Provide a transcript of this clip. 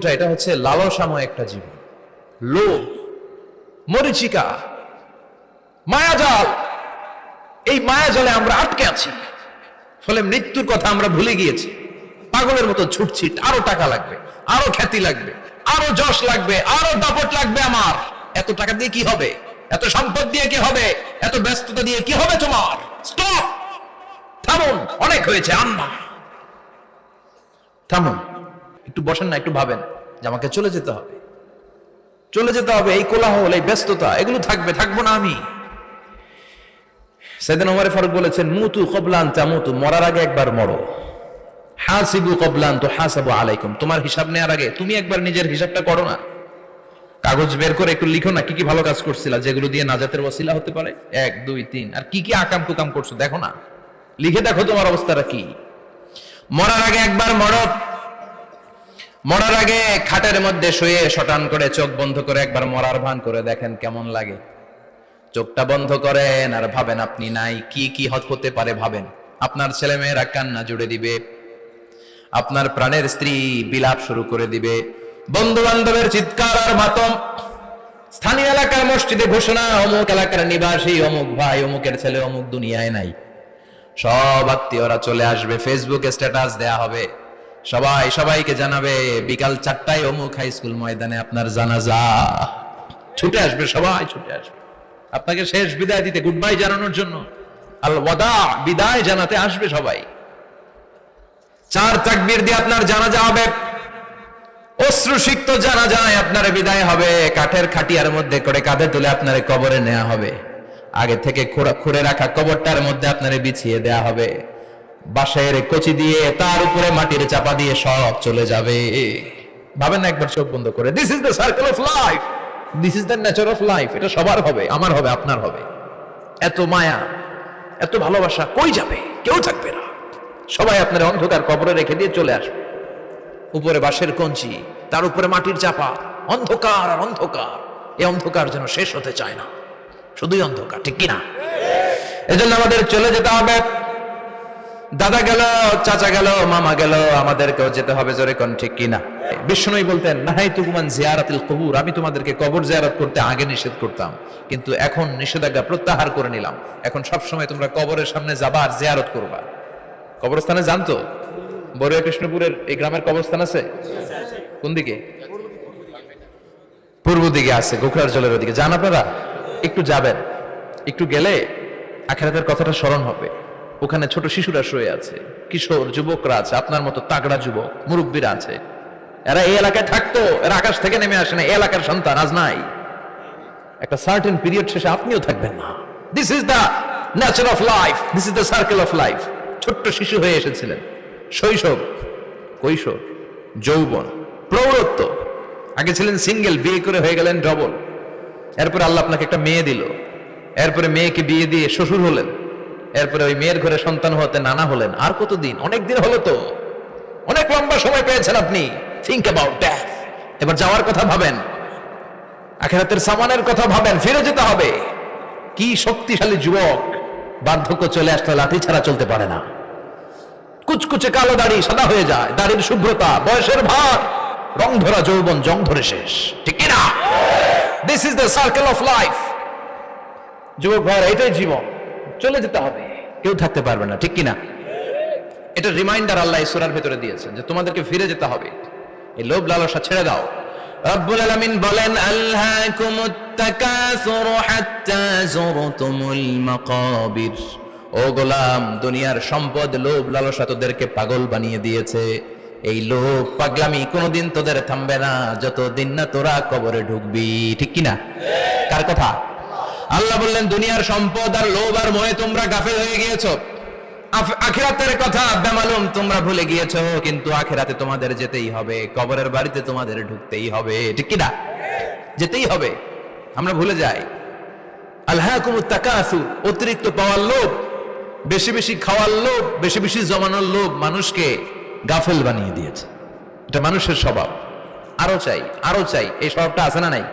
জীবনটা এটা হচ্ছে লালসাময় একটা জীবন, লোভ, মরিচিকা, মায়াজাল। এই মায়াজালে আমরা আটকে আছি, ফলে মৃত্যুর কথা আমরা ভুলে গিয়েছি। পাগলের মতো ছুটছি, আরো টাকা লাগবে, আরো খ্যাতি লাগবে, আরো যশ লাগবে, আরো দাপট লাগবে। আমার এত টাকা দিয়ে কি হবে? এত সম্পদ দিয়ে কি হবে? এত ব্যস্ততা দিয়ে কি হবে তোমার? স্টপ, থামুন, অনেক হয়েছে। আম্মা থামুন, একটু বসেন না, একটু ভাবেন যে আমাকে চলে যেতে হবে, চলে যেতে হবে। এই কোলাহল, এই ব্যস্ততা, এগুলো থাকবে, থাকবো না আমি। সাইয়েদনা ওমর ফারুক বলেছেন, মুতু ক্বাবলা আন তামুতু, মরার আগে একবার মরো। হাসিবু ক্বাবলা আন তুহাসাবু আলাইকুম, তোমার হিসাব নেওয়ার আগে তুমি একবার নিজের হিসাবটা করো না। কাগজ বের করে একটু লিখো না, কি কি ভালো কাজ করছিলা, যেগুলো দিয়ে নাজাতের ওসিলা হতে পারে। 1 2 3, আর কি কি আকাম কুকাম করছো দেখো না, লিখে দেখো তোমার অবস্থাটা কি। মরার আগে একবার মরো। মরার আগে খাটের মধ্যে শুয়ে শটান করে চোখ বন্ধ করে একবার মরার ভান করে দেখেন কেমন লাগে। চোখটা বন্ধ করেন আর ভাবেন আপনি নাই, কি কি হতে পারে ভাবেন। আপনার ছেলে মেয়েরা কান্না জুড়ে দিবে, আপনার প্রাণের স্ত্রী বিলাপ শুরু করে দিবে, বন্ধু বান্ধবের চিৎকার আর মাতম, স্থানীয় এলাকার মসজিদে ঘোষণা, অমুক এলাকার নিবাসী অমুক ভাই, অমুকের ছেলে অমুক দুনিয়ায় নাই। সব আত্মীয়রা চলে আসবে, ফেসবুকে স্ট্যাটাস দেয়া হবে, সবাই সবাইকে জানাবে বিকাল 4টায় অমুক হাই স্কুল ময়দানে আপনার জানাজা। ছুটে আসবে, সবাই ছুটে আসবে আপনাকে শেষ বিদায় দিতে, গুড বাই জানানোর জন্য, আল ওয়াদা, বিদায় জানাতে আসবে সবাই। 4 তাকবীর দিয়ে আপনার জানাজা হবে, অশ্রুসিক্ত জানাজায় আপনার বিদায় হবে। কাঠের খাটিয়ার মধ্যে করে কাঁধে তুলে আপনার কবরে নেওয়া হবে, আগে থেকে খুঁড়ে রাখা কবরটার মধ্যে আপনার বিছিয়ে দেয়া হবে, বাঁশের কচি দিয়ে তার উপরে মাটির চাপা দিয়ে সব চলে যাবে। ভাবেন না একবার চোখ বন্ধ করে, this is the circle of life, this is the nature of life. এটা সবার হবে, আমার হবে, আপনার হবে। এত মায়া, এত ভালোবাসা কই যাবে? কেউ থাকবে না, সবাই আপনার অন্ধকার কবরে রেখে দিয়ে চলে আসবে। উপরে বাঁশের কঞ্চি, তার উপরে মাটির চাপা, অন্ধকার আর অন্ধকার। এই অন্ধকার যেন শেষ হতে চায় না, শুধুই অন্ধকার, ঠিক কিনা? এজন্য আমাদের চলে যেতে হবে। দাদা গেল, চাচা গেল, মামা গেল, আমাদেরকেও যেতে হবে, জোরে কোন ঠিক কিনা? বিষ্ণুই বলতেন, নাহাইতুকুমান জিয়ারাতিল কুবুর, আমি তোমাদেরকে কবর জিয়ারত করতে আগে নিষেধ করতাম, কিন্তু এখন নিষেধাজ্ঞা প্রত্যাহার করে নিলাম। এখন সব সময় তোমরা কবরের সামনে যাবা আর জিয়ারত করবা। কবরস্থানে জানতো বড়ুয়া কৃষ্ণপুরের এই গ্রামের কবরস্থান আছে কোন দিকে? পূর্ব দিকে আছে, গোখরার জলের ওদিকে। যান আপনারা, একটু যাবেন, একটু গেলে আখিরাতের কথাটা স্মরণ হবে। ওখানে ছোট শিশুরা শুয়ে আছে, কিশোর যুবকরা আছে, আপনার মতো তাগড়া যুবক মুরব্বীরা আছে। এরা এই এলাকায় থাকতো, এরা আকাশ থেকে নেমে আসে না, এই এলাকার সন্তান, আজ নাই। একটা সার্টেন পিরিয়ড শেষে আপনিও থাকবেন না। This is the nature of life, this is the circle of life. ছোট্ট শিশু হয়ে এসেছিলেন, শৈশব, কৈশোর, যৌবন, প্রৌঢ়ত্ব। আগে ছিলেন সিঙ্গেল, বিয়ে করে হয়ে গেলেন ডবল। এরপরে আল্লাহ আপনাকে একটা মেয়ে দিল, এরপরে মেয়েকে বিয়ে দিয়ে শ্বশুর হলেন, এরপরে ওই মেয়ের ঘরে সন্তান হতে নানা হলেন। আর কতদিন? অনেক দিন হলো তো, অনেক লম্বা সময় পেয়েছেন আপনি। Think about that. এবার যাওয়ার কথা ভাবেন, আখিরাতের সামানের কথা ভাবেন, ফিরে যেতে হবে। কি শক্তিশালী যুবক, বার্ধক্য চলে আসলে লাঠি ছাড়া চলতে পারে না। কুচকুচে কালো দাড়ি সাদা হয়ে যায়, দাড়ির শুভ্রতা, বয়সের ভার, রং ধরা যৌবন জং ধরে শেষ, ঠিক কিনা? This is the circle of life. যুবক ভাইরা, এটাই জীবন, চলে যেতে হবে, কেউ থাকতে পারবে না, ঠিক কিনা? এটা রিমাইন্ডার আল্লাহ এই সূরার ভিতরে দিয়েছেন যে তোমাদেরকে ফিরে যেতে হবে। এই লোভ লালসা ছেড়ে দাও। রব্বুল আলামিন বলেন, আলহাকুমুত তাকাসুরু হাত্তা যুরতুমুল মাকাবির। ও গোলাম, দুনিয়ার সম্পদ, লোভ লালসা তোদেরকে পাগল বানিয়ে দিয়েছে। এই লোভ পাগলামি কোনোদিন তোদের থামবে না যতদিন না তোরা কবরে ঢুকবি, ঠিক কিনা? কার কথা? আল্লাহ বললেন, দুনিয়ার সম্পদ আর লোভ আর মোহে তোমরা গাফেল হয়ে গিয়েছো। আখিরাতের কথা বেমালুম তোমরা ভুলে গিয়েছো, কিন্তু আখিরাতে তোমাদের যেতেই হবে, কবরের বাড়িতে তোমাদের ঢুকতেই হবে, ঠিক কিনা? যেতেই হবে, আমরা ভুলে যাই। আলহাকুমুত তাকাসুর, অতিরিক্ত পাওয়ার লোভ, বেশি বেশি খাওয়ার লোভ, বেশি বেশি জমানোর লোভ মানুষকে গাফেল বানিয়ে দিয়েছে। এটা মানুষের স্বভাব, আরো চাই, আরো চাই, এই স্বভাবটা আছে না নাই?